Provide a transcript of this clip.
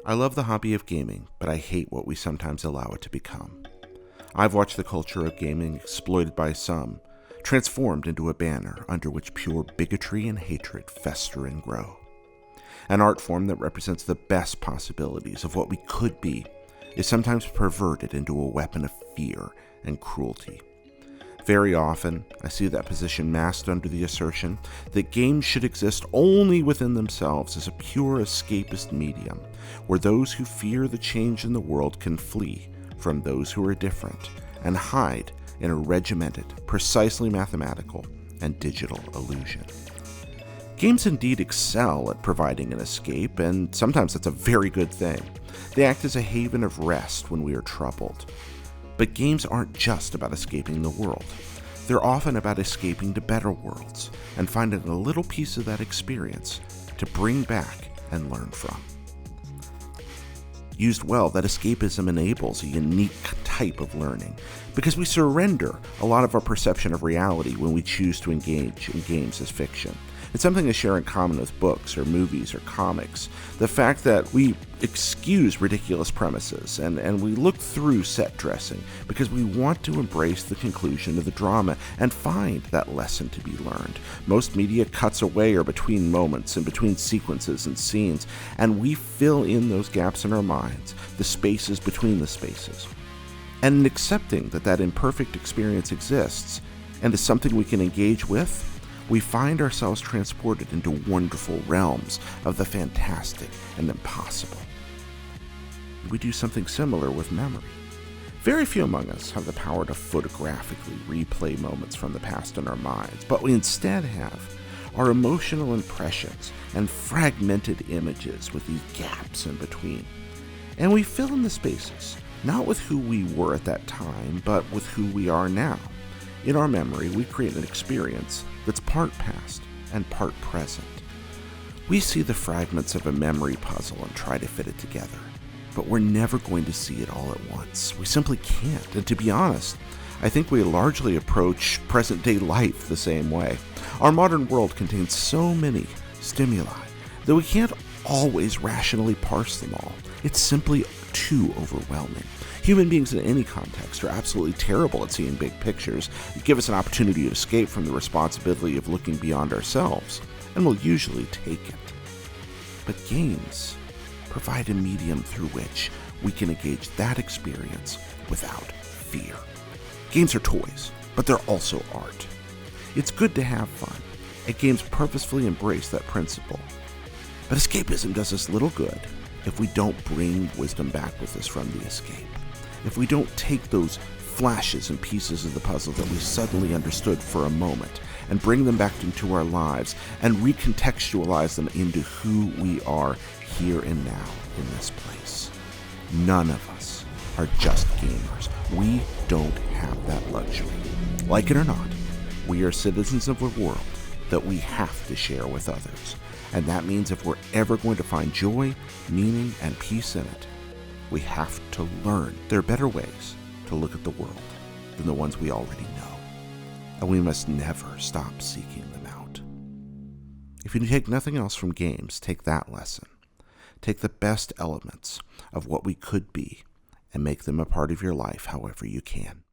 I love the hobby of gaming, but I hate what we sometimes allow it to become. I've watched the culture of gaming exploited by some, transformed into a banner under which pure bigotry and hatred fester and grow. An art form that represents the best possibilities of what we could be is sometimes perverted into a weapon of fear and cruelty. Very often, I see that position masked under the assertion that games should exist only within themselves as a pure escapist medium, where those who fear the change in the world can flee from those who are different and hide in a regimented, precisely mathematical and digital illusion. Games indeed excel at providing an escape, and sometimes that's a very good thing. They act as a haven of rest when we are troubled. But games aren't just about escaping the world. They're often about escaping to better worlds and finding a little piece of that experience to bring back and learn from. Used well, that escapism enables a unique type of learning because we surrender a lot of our perception of reality when we choose to engage in games as fiction. It's something I share in common with books or movies or comics. The fact that we excuse ridiculous premises and we look through set dressing because we want to embrace the conclusion of the drama and find that lesson to be learned. Most media cuts away or between moments and between sequences and scenes, and we fill in those gaps in our minds, the spaces between the spaces. And in accepting that that imperfect experience exists and is something we can engage with, we find ourselves transported into wonderful realms of the fantastic and impossible. We do something similar with memory. Very few among us have the power to photographically replay moments from the past in our minds, but we instead have our emotional impressions and fragmented images with these gaps in between. And we fill in the spaces, not with who we were at that time, but with who we are now. In our memory, we create an experience that's part past and part present. We see the fragments of a memory puzzle and try to fit it together, but we're never going to see it all at once. We simply can't, and to be honest, I think we largely approach present-day life the same way. Our modern world contains so many stimuli that we can't always rationally parse them all. It's simply too overwhelming. Human beings in any context are absolutely terrible at seeing big pictures, give us an opportunity to escape from the responsibility of looking beyond ourselves, and we'll usually take it. But games provide a medium through which we can engage that experience without fear. Games are toys, but they're also art. It's good to have fun, and games purposefully embrace that principle. But escapism does us little good if we don't bring wisdom back with us from the escape. If we don't take those flashes and pieces of the puzzle that we suddenly understood for a moment and bring them back into our lives and recontextualize them into who we are here and now in this place. None of us are just gamers. We don't have that luxury. Like it or not, we are citizens of a world that we have to share with others. And that means if we're ever going to find joy, meaning, and peace in it, we have to learn there are better ways to look at the world than the ones we already know. And we must never stop seeking them out. If you take nothing else from games, take that lesson. Take the best elements of what we could be and make them a part of your life however you can.